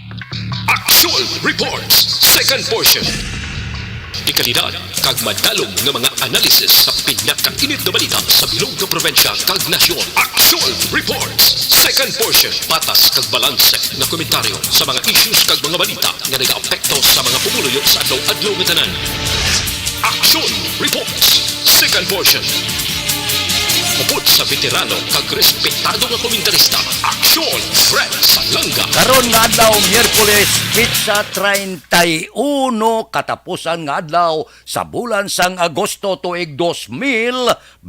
Actual Reports, second portion. Ikalidad, kag madalong nga mga analysis sa pinakainit na balita sa bilog na probensya kag nasyon. Actual Reports, second portion. Patas kag balanse na komentaryo sa mga issues kag mga balita nga nag-aapekto sa mga pumuluyo sa adlaw-adlaw nga tanan. Actual Reports, second portion. Upod sa veterano kag respetado nga komentarista, Aksyon Fred Salanga. Karon nga adlaw Miyerkules, Pitsa 31, katapusan nga adlaw sa bulan sang Agosto tuig 2022.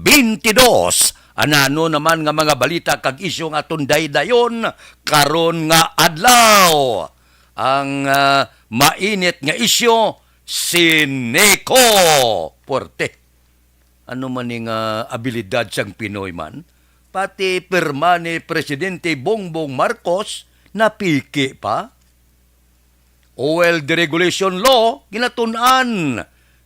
Anano naman nga mga balita kag isyu nga aton daydayon karon nga adlaw. Ang mainit nga isyu, si Nico Porte. Ano man yung abilidad siyang Pinoy man, pati pirma ni Presidente Bongbong Marcos napiki pa. Oil Deregulation Law, ginatunan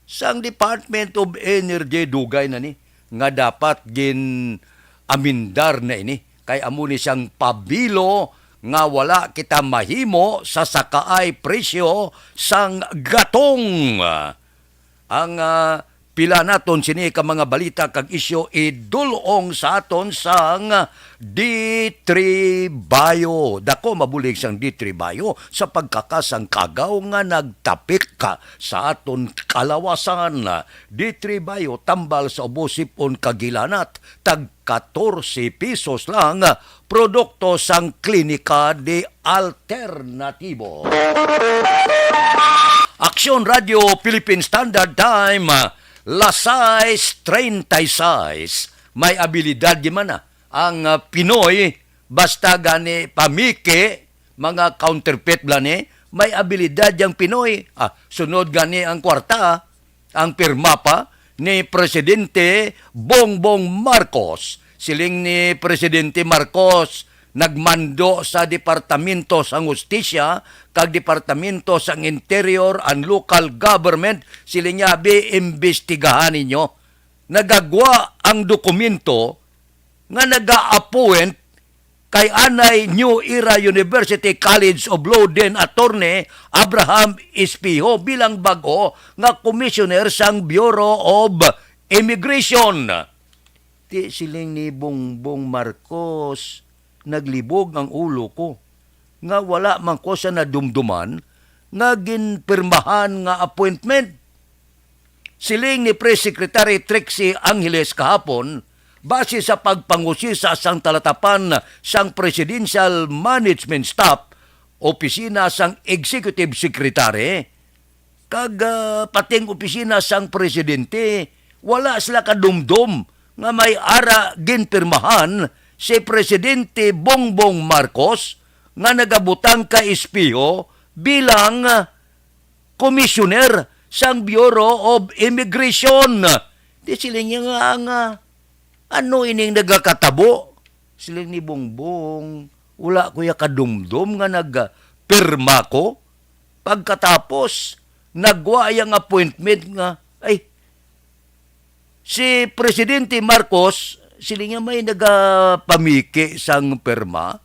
sang Department of Energy dugay na ni, nga dapat amindar na ini, kay amo ni siyang pabilo nga wala kita mahimo sa sakaay presyo sang gatong. Ang pila naton sini ka mga balita kag isyo idulong sa aton sang D3 Bio. Dako mabulig sang D3 Bio sa pagkakasang kagaw nga nagtapik ka sa aton kalawasan. D3 Bio tambal sa ubosipon kagilanat tag 14 pesos lang produkto sang klinika de alternatibo. Aksyon Radio Philippine Standard Time, Lasay 36, may abilidad di man ang Pinoy, basta gani pamike, mga counterfeit blani, may abilidad yung Pinoy. Sunod gani ang kwarta, ang pirma pa ni Presidente Bongbong Marcos. Siling ni Presidente Marcos, nagmando sa Departamento sang Justisya kag Departamento sang Interior and Local Government, sila niya imbestigahan ninyo. Nagagwa ang dokumento nga naga-appoint kay anay New Era University College of Law den Attorney Abraham Espijo bilang bago nga commissioner sang Bureau of Immigration. Di siling ni Bongbong Marcos, naglibog ang ulo ko nga wala man ko sa nadumduman nga ginpirmahan nga appointment. Siling ni Press Secretary Trixie Angeles kahapon, base sa pagpangusi sa sang talatapan sang Presidential Management Staff, opisina sang Executive Secretary, kag pating opisina sang Presidente, wala sila kadumdum nga may ara ginpirmahan si Presidente Bongbong Marcos nga nagabutang ka Espijo bilang commissioner sang Bureau of Immigration. Di sila nga ano ining nagakatabo? Sila ni Bongbong, wala kuya kadumdum nga nagpirma ko. Pagkatapos, nagwa ang appointment nga, si Presidente Marcos, sila nga may nagapamiki sang perma,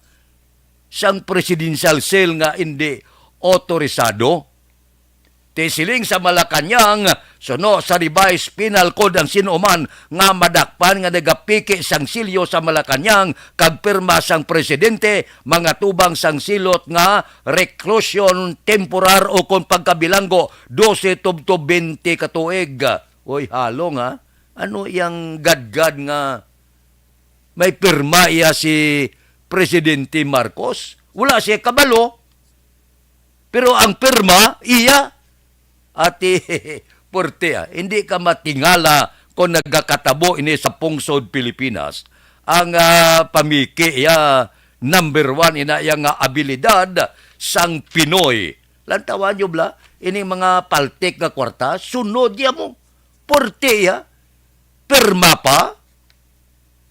sang presidential seal nga hindi otorisado. Tisiling sa Malacanang, suno sa revised penal code ang sinuman nga madakpan nga nagapiki sang silyo sa Malacanang kag pirma sang presidente, mga tubang sang silot nga reclusion temporar o kung pagkabilanggo 12 to 20 katuig. Oy, halo nga. Ano yang gadgad nga may pirma iya si Presidente Marcos? Wala siya kabalo. Pero ang pirma, iya. Ati Porte, hindi ka matingala kung nagkakatabo ini sa pungsod Pilipinas. Ang pamiki, number one, ina yung abilidad sang Pinoy. Lantawan nyo bla, ini mga paltik nga kwarta, sunod ya mo. Porte, pirma pa.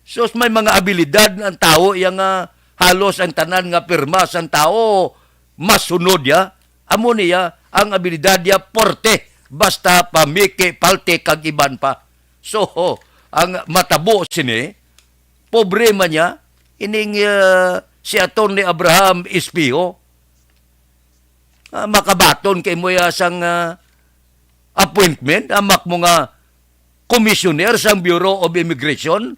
So, may mga abilidad ng tao, yung halos ang tanan nga pirma sang tao, masunod ya. Amo niya, ang abilidad niya porte, basta pamiki, palte, kag iban pa. So, ang matabo sini, problema niya, ining si Atty. Abraham Espijo, makabaton kay mo sang appointment, amak mo nga commissioner sang Bureau of Immigration.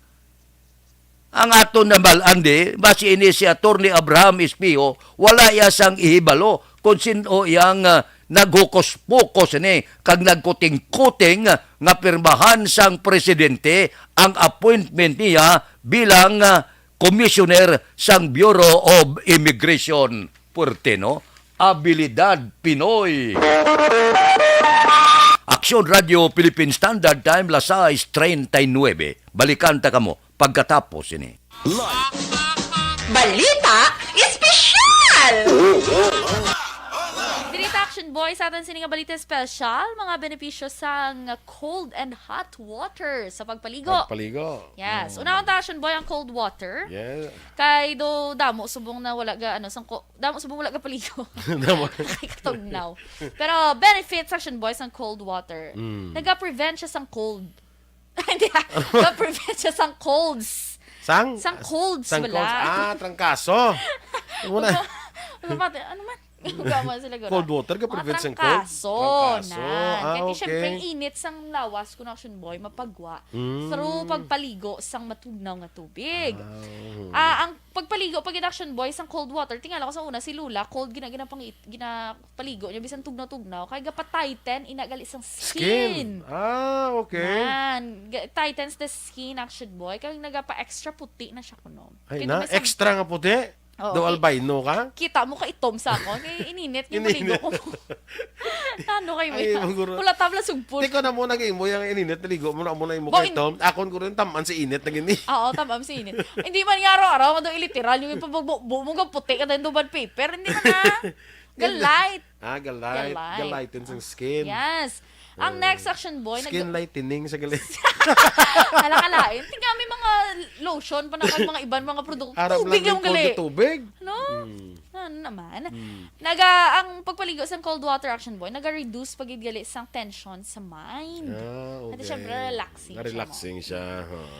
Ang ato na balandi, basi ini si Attorney Abraham Espio, wala iya sang ihibalo kung sino iyang naghukos-pukos ni kag nagkuting-kuting nga pirmahan sang presidente ang appointment niya bilang commissioner sang Bureau of Immigration. Puerte, no? Abilidad Pinoy. Aksyon Radio Philippine Standard Time, las 6:39. Balikan ta kamo pagkatapos ini. Balita Espesyal! Dirita Action Boy sa atin sining balita special, mga benepisyo sa cold and hot water sa pagpaligo. Paligo. Yes. Una ta Action Boy ang cold water. Yeah. Kay do damo subong na wala ga damo subong wala ga paligo. Kay katugnaw. Pero benefits Action Boy ang cold water. Naga-prevent siya sang cold. Hindi. Naga-prevent siya sang colds. Sang colds sang wala. colds. Trangkaso. Muna. Ano man? Gama sila gano'n. Cold water ka prevent sang cold. Trangkaso. Trangkaso. Kaya Okay. siyempre, init sang lawas kung Action Boy, mapagwa. Through pagpaligo sang matugnaw nga tubig. Ang pagpaligo, pag Action Boy, sang cold water, tingala ko sa una, si Lula, cold ginapaligo niya, bisan tugnaw-tugnaw, kaya gapa-tighten, inagali sang skin. Okay. Man, tightens the skin, Action Boy, kaya nagapa-extra puti na siya kuno. Ay na, extra nga puti. Oo, Do albino ka? Kita mo ka itom sa ako. Kaya ininit yung maligo ko. Ano kayo mo Ay, yan? maguro. Wala tabla sugpon. Di ko na muna mo yung ininit, naligo mo na muna yung Bo, mukha ito. Akon ko rin taman sa init na gini. Oo, tama si init. Hindi man yung araw-araw, madong iliteral, yung ipabugbo mo ka puti ka tayo duban paper. Hindi man na. Galite. Galite. Galite. Galite sa skin. Yes. Ang next Action Boy, Skin lightening sa galit. Alakalain. Tingnan may mga lotion pa na kag mga ibang mga produkto. Arab Tubig lang yung yung cold gali. na tubig. No? Ano naman? Ang pagpaligo sa cold water Action Boy, naga-reduce pagidgali sang tension sa mind. Okay. At syempre, relaxing siya, Relaxing siya.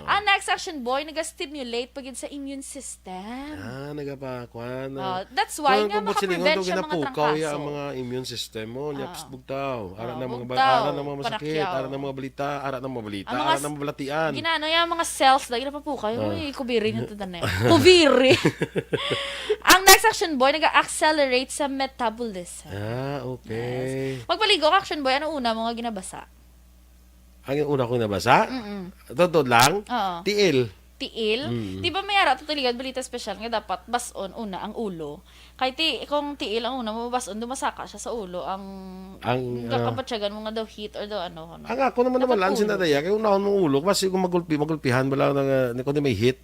Ang next Action Boy, naga-stimulate pagid sa immune system. Nagapakwan. That's why nga makaprevent siya mga Pukaw trangkaso. ang mga immune system mo. Nyaps bugtaw. Ara na mga bugtaw. ara na mga masakit. Panakyaw. Ara na mga balita. Ara na mga balita. Ang mga Ara na mga balatian. Ginano yung mga cells, lagi na pa po kayo. Uy, kubiri nyo ito na Kubiri. Ang next Action Boy, nag-accelerate sa metabolism. Okay. Pagpaligo ka, Action Boy, ano una mga ginabasa? Ang una kong nabasa? Totoo lang? Oo. Tiil. Tiil. Di ba may ara tutuligan balita special nga dapat bason una ang ulo. Kay kung tiil ang una mo bason dumasaka siya sa ulo ang kapatsagan mo nga daw heat or daw ano. Ang ako naman Dapat naman ulo. sinadaya kay unahon mong ulo kasi kung magulpihan ba lang ng kundi may heat.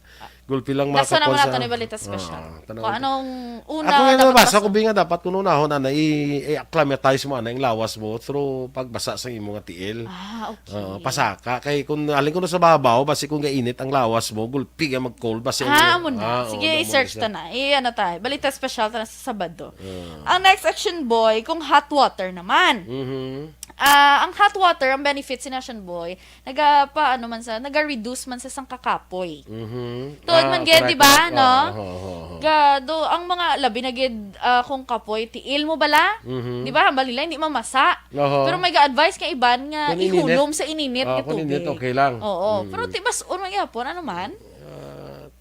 Gulpi lang Nasa naman makakuha natin ni balita special. tanaw- Kung anong una Ako nga dapat nabasa bason. ko binga dapat kung unahon ana i-acclimatize mo ana yung lawas mo through pagbasa sa imong nga tiil. Okay. Pasaka kay kung alin ko na sa babaw basi kung gainit ang lawas mo gulpi nga mag-cold basi Amo na. Sige, i-search ta na. Ano tayo. Balita special ta na sa Sabado. Ah. Ang next Action Boy, kung hot water naman. Ang hot water, ang benefits ni Action Boy, naga-reduce man sa sang kakapoy. Tuod man gid, di ba, no? Gado, ang mga labi na gid kung kapoy, tiil mo bala? Di ba, balila, hindi mamasa. Pero may ga-advise ka iban nga Kung ininit. ihulom sa ininit nga Kung tubig. init okay lang. Oo. Pero tibas, unang yapon, ano man?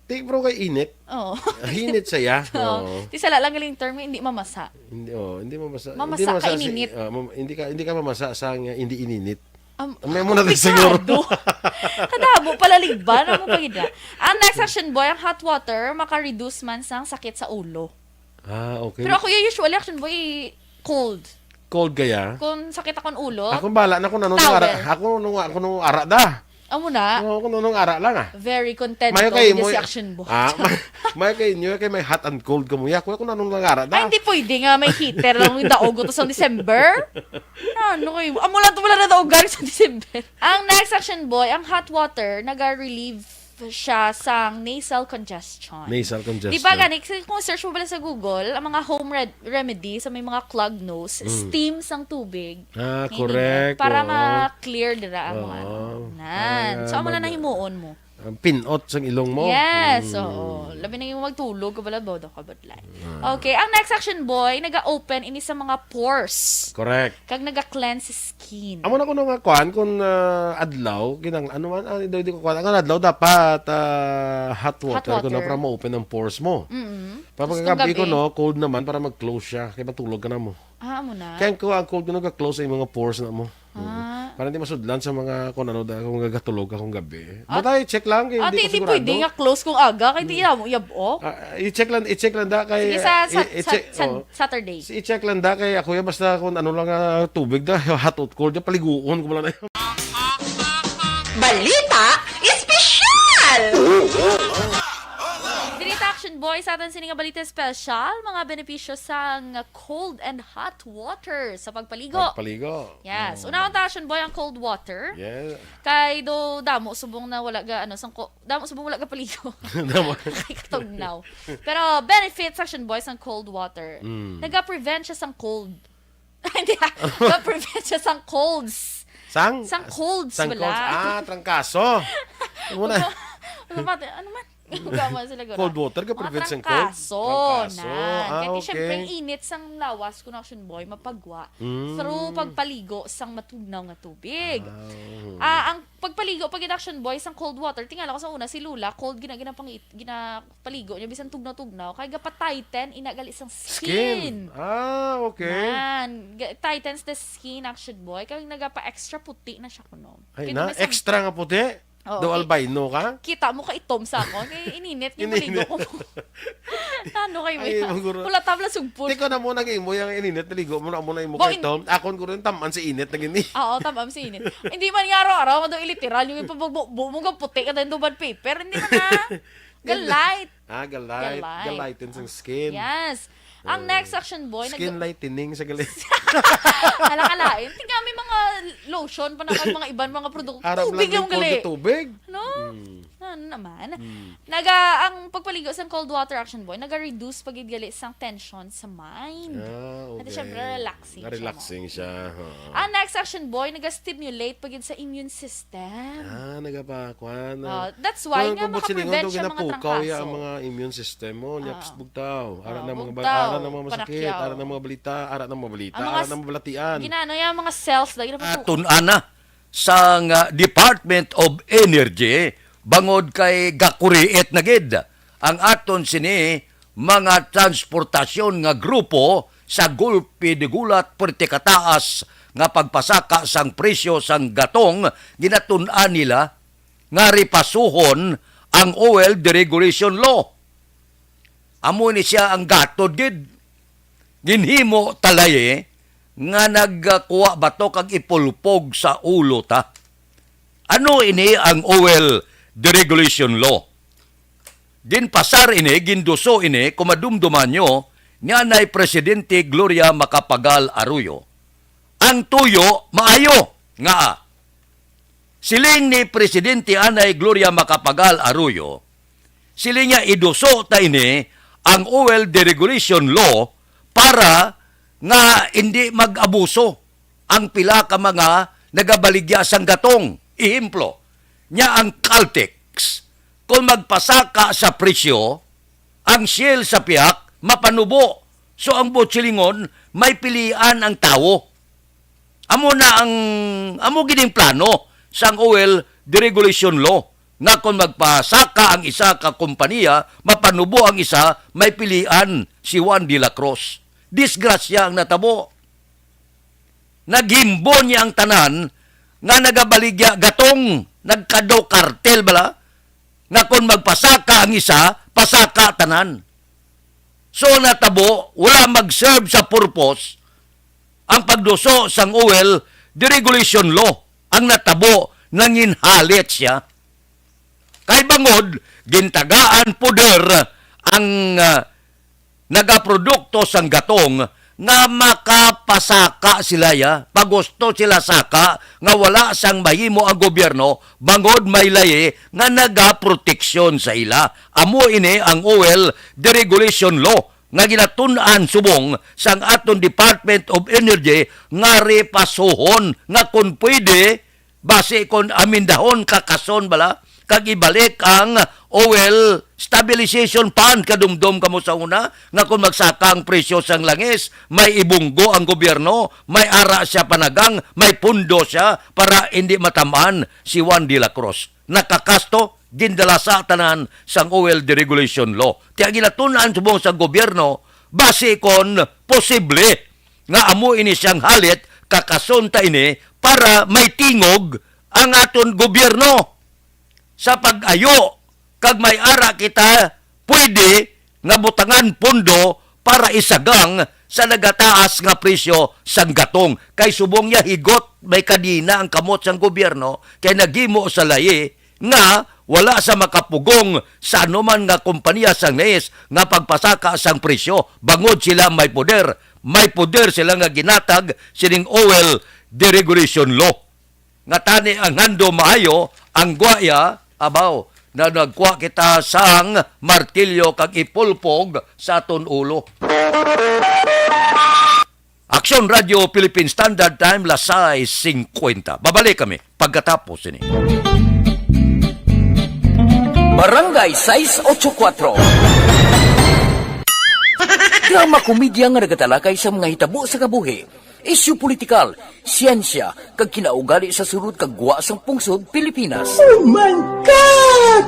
Tik bro kay init. Oo. Init saya. Oo. Di sala lang galing term, hindi mamasa. Hindi mamasa. Mamasa hindi ka ininit. Hindi ka mamasa sa hindi ininit. May May muna din siguro. Kadabo, palaligban. Ano mo pagida? Ang next Action Boy, ang hot water, maka-reduce man sang sakit sa ulo. Okay. Pero ako usually Action Boy, cold. Cold gaya. Kung sakit akong ulo, Ako bala na kung nanong Towel. ara. Ako nung ara da. amo na, Ako nung ara lang very content Mayo to kay with mo. si Action Boy. May kay inyo kay may hot and cold ka mo ya. Ako nanong ara da. Ay, hindi pwede nga may heater lang yung daog ito sa December. Ano kayo? Amo lang ito wala na daogan sa December. Ang next Action Boy, ang hot water, naga-relieve siya sang nasal congestion. Nasal congestion. Di ba gani, kung search mo pala sa Google, ang mga home remedy sa may mga clogged nose, steam sang tubig. Correct. Para Oo. ma-clear dira ang mga ano. Oo. Nan. So, amo na nahimuon mo. Ang pinot sa ilong mo. Yes, oo. Labi na yung magtulog, kabala bodo ka badlay. Okay, ang next action boy, naga-open ini sa mga pores. Correct. Kag naga-cleanse skin. Amo na ko nga kuan kung adlaw kinang ano man di ko kuan ang adlaw dapat hot water water. kuno para ma-open ang pores mo. Pag Gustong gabi ko gabi. no cold naman para mag-close siya kaya matulog ka na mo. Amo na. Kaya ko ang cold kuno ga-close sa mga pores na mo. Ah. Para hindi masudlan sa mga kung ano kung gagatulog akong gabi. Batay check lang kay Ate, hindi ko hindi sigurado. pwede nga close kung aga, kaya di mo yabo. I-check lang da kay Sige, sa i-check, Saturday. i-check lang da kay ako ya basta kung ano lang tubig da hot or cold ya paliguon ko lang na. Balita Espesyal! Dirita Action Boy, sa atin sininga balita special, mga benepisyo sa cold and hot water sa pagpaligo. Paligo. Yes. Una akong action boy ang cold water. Yeah. Kay do damo subong na wala ga damo subong wala ga paligo. Kay katugnaw. Pero benefits action boys ang cold water. Naga-prevent siya sang cold. Hindi. Naga-prevent siya sang colds. Sang colds wala. Trangkaso. Muna. Ano man? Gama sila gano'n. Cold water ka prevent sang cold. Trangkaso. Kaya okay. siyempre, ang init sang lawas kung action boy, mapagwa. Through pagpaligo sang matugnaw nga tubig. Ang pagpaligo, pag action boy, sang cold water, tingala ko sa una, si Lula, cold ginapaligo niya, bisan tugnaw-tugnaw, kaya gapa-tighten, inagali sang skin. Okay. Man, tightens the skin, action boy, kaya nagapa-extra puti na siya kuno. Ay Kaya na, may sang- extra nga puti. Oo, Do albino ka? kita mo ka itom sa ako. Kaya ininit yung Ininit. maligo ko. Ano kayo Ay, mo? maguro. Wala tabla sugpon. Hindi ko na muna imo yung ininit, naligo mo na muna imo Bo, kay Tom. Akon ko rin taman sa init na gini. Oo, tamam si init. Hindi man nga araw-araw, mado iliteral, yung ipabugbo mo ka puti ka din duban paper. Hindi man na. Galite. Galite. Galite. Galiten sa skin. Yes. Ang next action boy, Skin lightening sa galit. Alakalain. Tingnan may mga lotion pa na mga ibang mga produkto. Arab Tubig lang yung yung cold gali. na tubig. No? Hmm. Ano naman? Ang pagpaligo sa cold water action boy, naga-reduce pagidgali sang tension sa mind. Okay. At syempre, relaxing siya, Relaxing siya. Ang next action boy, naga-stimulate pagid sa immune system. Nagapakwan. That's why nga makaprevent siya mga ginapukaw ya trangkaso. ang mga immune system mo. Nyaps bugtaw. Ara na mga bugtaw, ara na mga masakit, panakyaw. ara na mga balita, ara na mga balita, Ang mga ara na mga balatian. Ginano yung mga cells lagi na Tun-ana sa Department of Energy bangod kay gakuriit na gid ang aton sini mga transportasyon nga grupo sa gulpi de gulat perti kataas nga pagpasaka sang presyo sang gatong ginatun-an nila nga ripasuhon ang oil deregulation law. Amo ni siya ang gatod gid. Ginhimo talaye nga nagkuha bato kag ipulpog sa ulo ta. Ano ini ang oil deregulation law? Ginpasar ini, ginduso ini, kumadumduman nyo, nga nay Presidente Gloria Macapagal Arroyo. Ang tuyo, maayo, nga. Siling ni Presidente anay Gloria Macapagal Arroyo, siling nga iduso ta ini ang oil deregulation law para nga hindi mag-abuso ang pila ka mga nagabaligya sang gatong. Ihemplo, nya ang Caltex, kung magpasaka sa presyo, ang Shell sa piyak, mapanubo. So ang Botsilingon, may pilian ang tao. Amo gining plano sang oil deregulation law nga kung magpasaka ang isa ka kompanya, mapanubo ang isa, may pilian si Juan de la Cruz. Disgrasya ang natabo. Naghimbo niya ang tanan nga nagabaligya gatong nagkadaw kartel bala nga kung magpasaka ang isa, pasaka tanan. So natabo, wala mag-serve sa purpose ang pagduso sang oil deregulation law. Ang natabo, nanginhalit siya. Kay bangod, gintagaan poder ang nagaprodukto sang gatong nga makapasaka sila ya. Pag gusto sila saka, nga wala sang mahimo ang gobyerno, bangod may laye nga nagaproteksyon sa ila. Amo ini ang oil deregulation law nga ginatun-an subong sang aton Department of Energy nga repasuhon nga kung pwede, base kon amindahon kakason bala, kag ibalik ang oil stabilization fund kadumdum kamo sa una nga kung magsaka ang presyo sang langis may ibunggo ang gobyerno, may ara siya panagang, may pundo siya para hindi matamaan si Juan de la Cruz. Nakakasto gindala sa tanan sang oil deregulation law. Tiya ginatunan subong sa gobyerno base kon posible nga amo ini siyang halit kakasunta ini para may tingog ang aton gobyerno sa pag-ayo kag may ara kita pwede nga butangan pondo para isagang sa nagataas nga presyo sang gatong kay subong niya higot may kadina ang kamot sang gobyerno kay nagimo sa layi nga wala sa makapugong sa anuman nga kompanya sang NES nga pagpasaka sang presyo bangod sila may poder sila nga ginatag sining oil deregulation law nga tani ang hando maayo ang guaya abaw na nagkuha kita sang martilyo kag ipulpog sa aton ulo. Aksyon Radio Philippine Standard Time, Lasay 50. Babalik kami pagkatapos ini. Barangay 684. Drama komedya nga nagatalakay sa mga hitabo sa kabuhi. Isyu politikal, siyensya, kag kinaugali sa sulod kag guwa sang pungsod Pilipinas. Oh my God!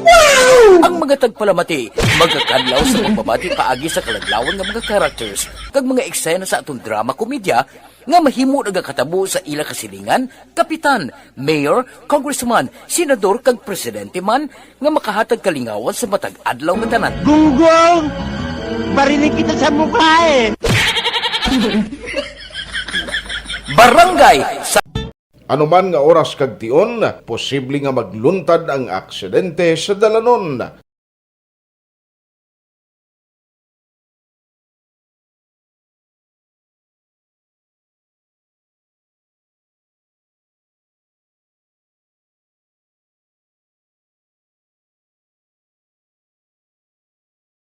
Wow! Ang mga tagpalamati, magkakanlaw sa pagbabati paagi sa kalaglawan ng mga characters kag mga eksena sa atong drama komedya nga mahimo nagakatabo sa ila kasilingan, kapitan, mayor, congressman, senador kag presidente man nga makahatag kalingawan sa matag adlaw nga tanan. Gunggong! Barinig kita sa mukha eh! Barangay sa Anuman nga oras kag tion, posible nga magluntad ang aksidente sa dalanon.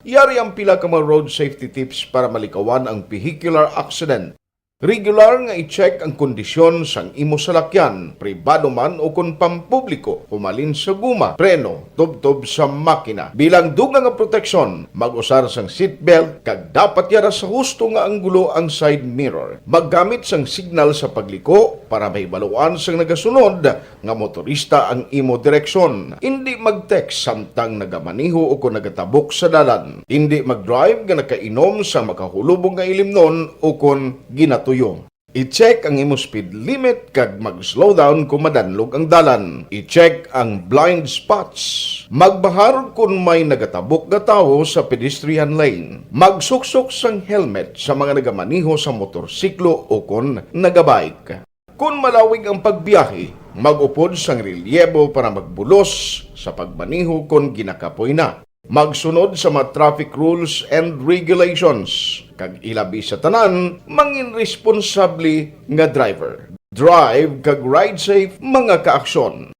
Yari ang pila ka mga road safety tips para malikawan ang vehicular accident. Regular nga i-check ang kondisyon sang imo salakyan, pribado man o kung pampubliko, pumalin sa guma, preno, tubtob sa makina. Bilang dugang nga proteksyon, mag-usar sang seatbelt, kag dapat yara sa husto nga anggulo ang side mirror. Maggamit sang signal sa pagliko para mahibaluan sang nagasunod nga motorista ang imo direksyon. Hindi mag-text samtang nagamaniho o kung nagatabok sa dalan. Hindi mag-drive nga nakainom sa makahulubong nga ilimnon o kung ginatuyong. I-check ang imo speed limit kag mag-slow down kung madanlog ang dalan. I-check ang blind spots. Magbahar kung may nagatabok na tao sa pedestrian lane. Magsuksok sang helmet sa mga nagamaniho sa motorsiklo o kung nagabike. Kung malawig ang pagbiyahe, mag-upod sang relyebo para magbulos sa pagmaniho kung ginakapoy na. Magsunod sa mga traffic rules and regulations. Kag ilabi sa tanan, mangin responsable nga driver. Drive kag ride safe mga kaaksyon.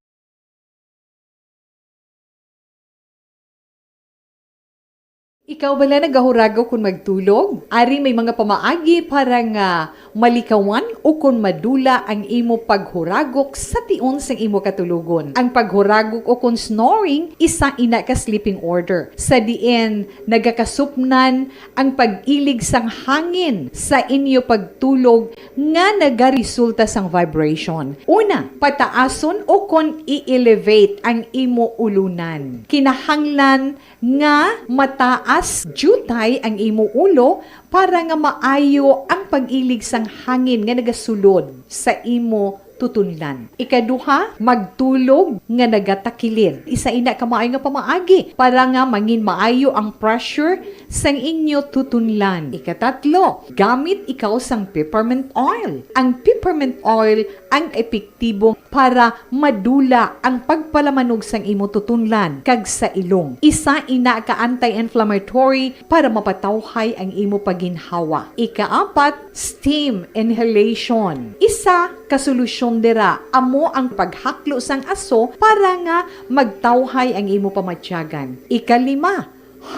Ikaw bala nagahuragaw kung magtulog? Ari may mga pamaagi para nga malikawan o kung madula ang imo paghuragok sa tion sang imo katulugon. Ang paghuragok o kung snoring, isa ina ka sleeping order. Sa diin, nagakasupnan ang pag-ilig sang hangin sa inyo pagtulog nga nagaresulta sang vibration. Una, pataason o kung i-elevate ang imo ulunan. Kinahanglan nga mataas jutay ang imo ulo para nga maayo ang pag-ilig sang hangin nga nagasulod sa imo tutunlan. Ikaduha, magtulog nga nagatakilid. Isa ina ka maayo nga pamaagi para nga mangin maayo ang pressure sang inyo tutunlan. Ikatatlo, gamit ikaw sang peppermint oil. Ang peppermint oil ang epektibo para madula ang pagpalamanog sang imo tutunlan kag sa ilong. Isa ina ka anti-inflammatory para mapatawhay ang imo paginhawa. Ikaapat, steam inhalation. Isa ka solusyon dira amo ang paghaklo sang aso para nga magtawhay ang imo pamatyagan. Ikalima,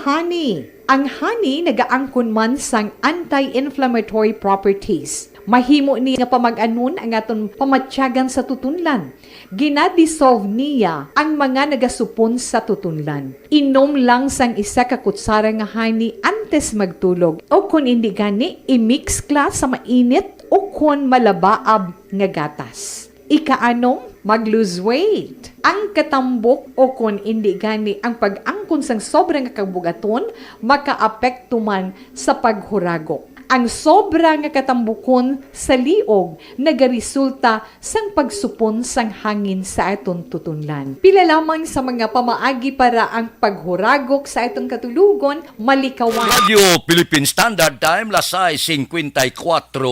honey. Ang honey nagaangkon man sang anti-inflammatory properties. Mahimo ni nga pamag-anon ang aton pamatyagan sa tutunlan. Ginadissolve niya ang mga nagasupon sa tutunlan. Inom lang sang isa ka kutsara nga honey antes magtulog. O kung hindi gani, i-mix kla sa mainit o kung malabaab nga gatas. Ika-anong, mag-lose weight. Ang katambok o kung hindi gani ang pag-angkon sang sobrang kabugaton, makaapekto man sa paghuragok. Ang sobra nga katambukon sa liog nagaresulta sang pagsupon sang hangin sa aton tutunlan. Pila lamang sa mga pamaagi para ang paghuragok sa aton katulugon malikawan. Radio Philippine Standard Time, lasay 54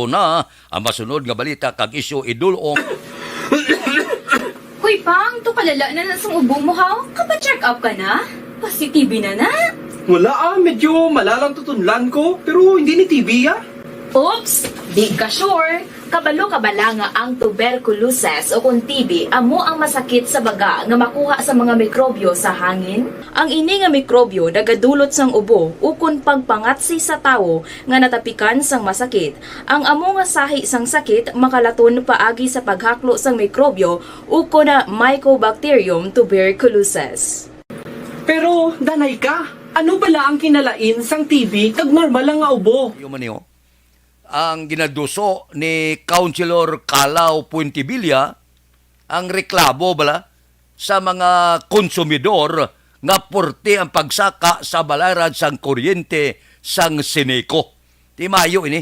na. Ang masunod nga balita kag isyu idulong. Hoy, Pang, to kalala na sa ubong mo, ha? Kapa-check up ka na? Positibo na na? Wala medyo malalang tutunlan ko, pero hindi ni TB Oops! Di ka sure. Kabalo kabala nga ang tuberculosis o kung TB amo ang masakit sa baga nga makuha sa mga mikrobyo sa hangin. Ang ini nga mikrobyo nagadulot sang ubo o kung pagpangatsi sa tawo nga natapikan sang masakit. Ang amo nga sahi sang sakit makalaton paagi sa paghaklo sang mikrobyo o kung na Mycobacterium tuberculosis. Pero, danay ka, ano bala ang kinalain sang TB kag normal lang nga ubo? Yung maniyo, ang ginaduso ni Councilor Calao Puentevilla ang reklamo bala sa mga konsumidor nga porte ang pagsaka sa balaran sang kuryente sang Seneco. Di mayo ini.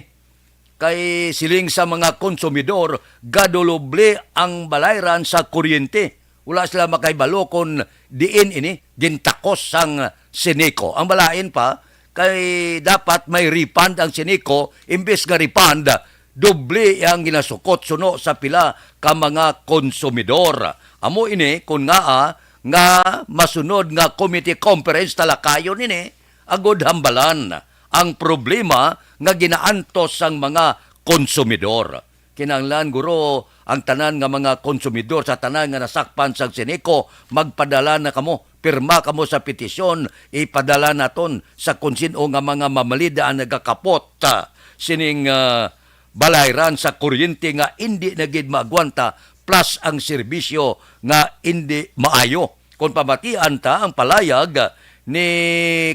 Kay siling sa mga konsumidor gadoloble ang balaran sa kuryente. Wala sila makaibalo kung diin ini gintakos sang Seneco. Ang balain pa kay dapat may refund ang Seneco, imbes nga refund, doble ang ginasukot suno sa pila ka mga konsumidor. Amo ini, kung nga masunod nga committee conference talakayon ini, agod hambalan ang problema nga ginaantos sang mga konsumidor. Kinahanglan guro ang tanan nga mga konsumidor sa tanan nga nasakpan sang Seneco, magpadala na kamo, pirma kamo sa petisyon, ipadala naton sa konsino nga mga mamalida ang nagakapot sining balayran sa kuryente nga hindi nagid maagwanta plus ang serbisyo nga hindi maayo. Kung pamatian ta ang palayag ni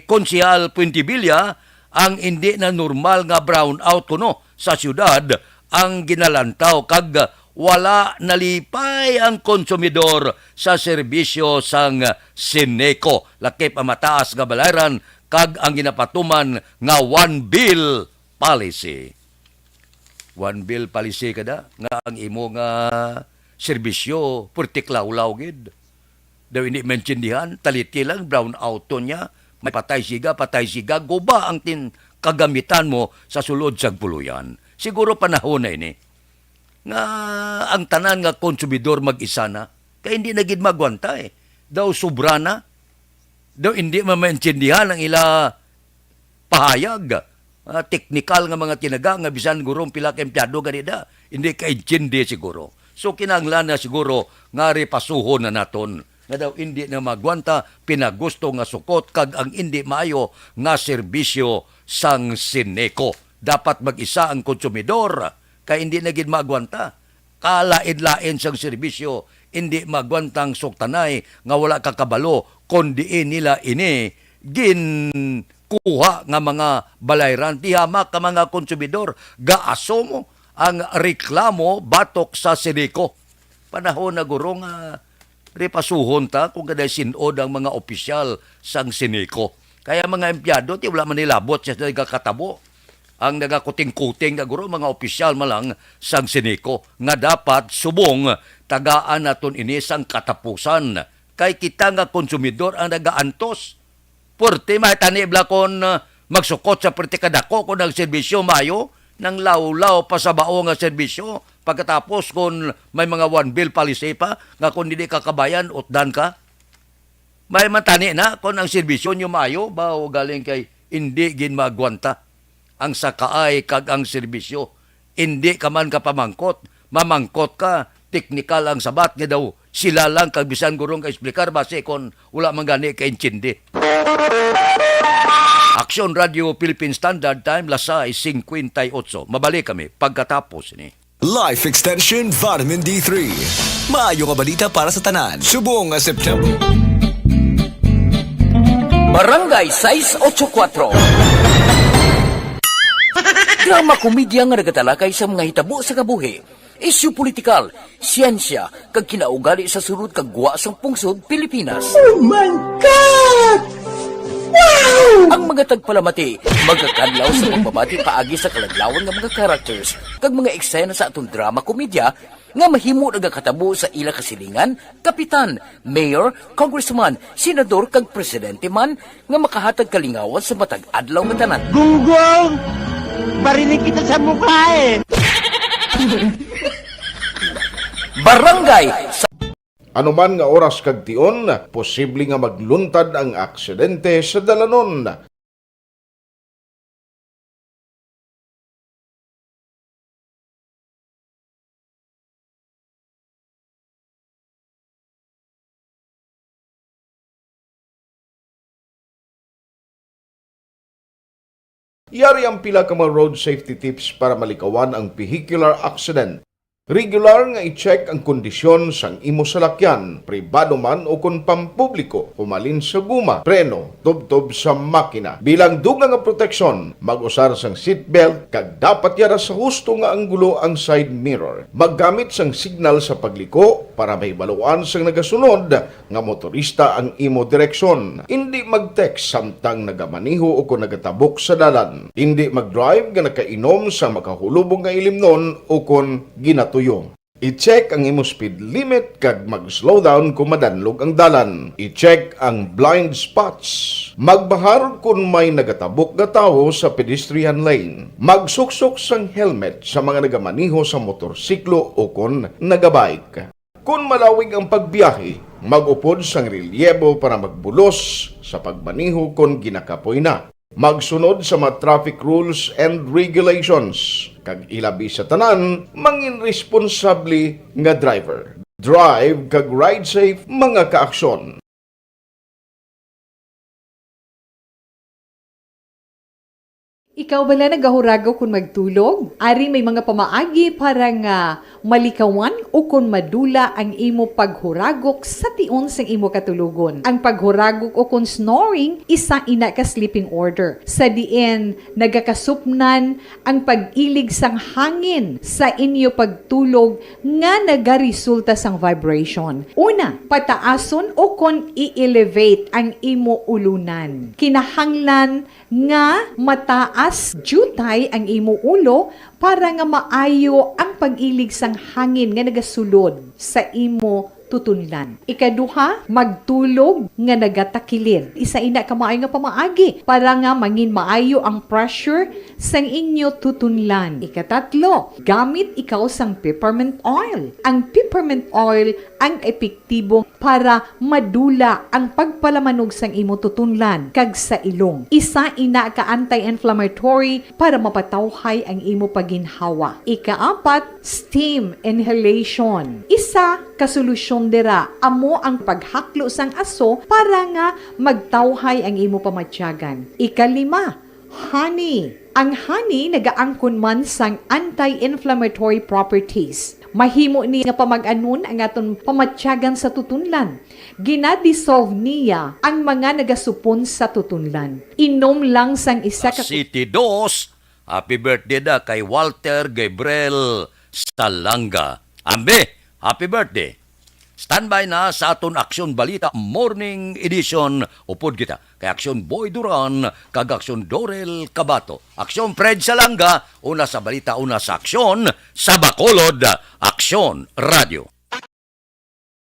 Konsehal Puentevilla, ang hindi na normal nga brownout kuno sa syudad ang ginalantaw kag wala nalipay ang konsumidor sa serbisyo sang Seneco. Lakip ang mataas nga balaran kag ang ginapatuman nga one bill policy. One bill policy kada nga ang imo nga serbisyo partiklaw-law gid. Daw hindi mentiondihan, taliti lang brownout to niya, may patay siga, guba ang kagamitan mo sa sulod sang puluyan. Siguro panahon na ini nga ang tanan nga konsumidor mag-isa na kaya hindi nagid magwanta daw sobra na daw hindi mamaintindihan ang ila pahayag teknikal nga mga tinaga nga bisan gurong pila ka empleyado ganida hindi kaintindi siguro. So kinahanglan na siguro nga repasuhon na naton nga daw hindi na magwanta pinagusto nga sukot kag ang hindi maayo nga serbisyo sang Seneco. Dapat mag-isa ang konsumidor kaya hindi na gid magwanta. Kalain-lain sang serbisyo, hindi magwantang suktanay nga wala kakabalo kundi nila ini ginkuha nga mga balayran. Tihamak ka mga konsumidor, gaaso mo ang reklamo batok sa Seneco. Panahon na guro nga repasuhon ta kung gaday sinod ang mga opisyal sang Seneco. Kaya mga empleyado, ti wala man nilabot siya sa katabo. Ang nagakuting-kuting na guro mga opisyal malang sang Seneco nga dapat subong tagaan naton ini sang katapusan kay kita nga konsumidor ang nagaantos porte matanibla kon magsukot sa perti kadako kon ang serbisyo mayo nang lawlaw pa sa bao nga serbisyo pagkatapos kon may mga one bill policy pa nga kon hindi kakabayan utdan ka may matani na kon ang serbisyo nyo mayo ba o galing kay hindi gin magwanta ang sakaay kag ang serbisyo. Hindi ka man ka pamangkot, mamangkot ka, teknikal ang sabat nga daw sila lang kag bisan gurong ka explicar base kon wala man gani ka intindi. Aksyon Radio Philippine Standard Time, Lasay 58. Mabalik kami pagkatapos ni. Life Extension Vitamin D3. Maayo nga balita para sa tanan. Subong nga September. Barangay 684. Drama komedya nga nagatalakay sa mga hitabo sa kabuhi. Isyu politikal, siyensya, kag kinaugali sa surut kag guwa sang pungsod Pilipinas. Oh my God! Wow! Ang mga tagpalamati, magkakadlaw sa pagbabati paagi sa kalaglawan ng mga characters kag mga eksena sa atong drama komedya nga mahimo nagakatabo sa ila kasilingan, kapitan, mayor, congressman, senador kag presidente man nga makahatag kalingawan sa matag adlaw nga tanan. Gunggong! Barinig kita sa mukha eh! Barangay Anuman nga oras kag tion, posible nga magluntad ang aksidente sa dalanon. Yari ang pila ka mga road safety tips para malikawan ang vehicular accident. Regular nga i-check ang kondisyon sang imo salakyan, pribado man o kung pampubliko, humalin sa guma, preno, tubtob sa makina. Bilang dugang nga proteksyon, mag-usar sang seatbelt, kag dapat yara sa husto nga anggulo ang side mirror. Maggamit sang signal sa pagliko para may baluan sang nagasunod nga motorista ang imo direksyon. Hindi mag-text samtang nagamaniho o kung nagatabok sa dalan. Hindi mag-drive nga nakainom sa makahulubong nga ilimnon o kung ginato tuyo. I-check ang imo speed limit kag mag-slow down kung madanlog ang dalan. I-check ang blind spots. Magbahar kung may nagatabok nga tawo sa pedestrian lane. Magsuksok sang helmet sa mga nagamaniho sa motorsiklo o kung nagabike. Kung malawig ang pagbiyahe, mag-upod sang relyebo para magbulos sa pagmaniho kung ginakapoy na. Magsunod sa mga traffic rules and regulations. Kag ilabi sa tanan, mangin responsable nga driver. Drive kag ride safe mga kaaksyon. Ikaw bala nagahurago kung magtulog? Ari may mga pamaagi para nga malikawan o kung madula ang imo paghuragok sa tion sang imo katulugon. Ang paghuragok o kung snoring, isa ina ka sleeping order. Sa diin, nagakasupnan ang pag-ilig sang hangin sa inyo pagtulog nga nagaresulta sang vibration. Una, pataason o kung i-elevate ang imo ulunan. Kinahanglan nga mataas jutay ang imo ulo para nga maayo ang pag-ilig sang hangin nga nagasulod sa imo tutunlan. Ikaduha, magtulog nga nagatakilid. Isa ina ka maayo nga pamaagi para nga mangin maayo ang pressure sang inyo tutunlan. Ikatatlo, gamit ikaw sang peppermint oil. Ang peppermint oil ang epektibo para madula ang pagpalamanog sang imo tutunlan kag sa ilong. Isa ina ka anti-inflammatory para mapatawhay ang imo paginhawa. Ikaapat, steam inhalation. Isa ka solusyon dira amo ang paghaklo sang aso para nga magtawhay ang imo pamatyagan. Ikalima, honey. Ang honey nagaangkon man sang anti-inflammatory properties. Mahimo ni nga pamag-anon ang aton pamatyagan sa tutunlan. Ginadissolve niya ang mga nagasupon sa tutunlan. Inom lang sang isa ka... City 2, happy birthday da kay Walter Gabriel Salanga. Ambe, happy birthday. Standby na sa aton Aksyon Balita Morning Edition. Upod kita kay Aksyon Boy Duran kag Aksyon Dorel Cabato. Aksyon Fred Salanga, una sa balita, una sa aksyon, sa Bacolod, Aksyon Radio.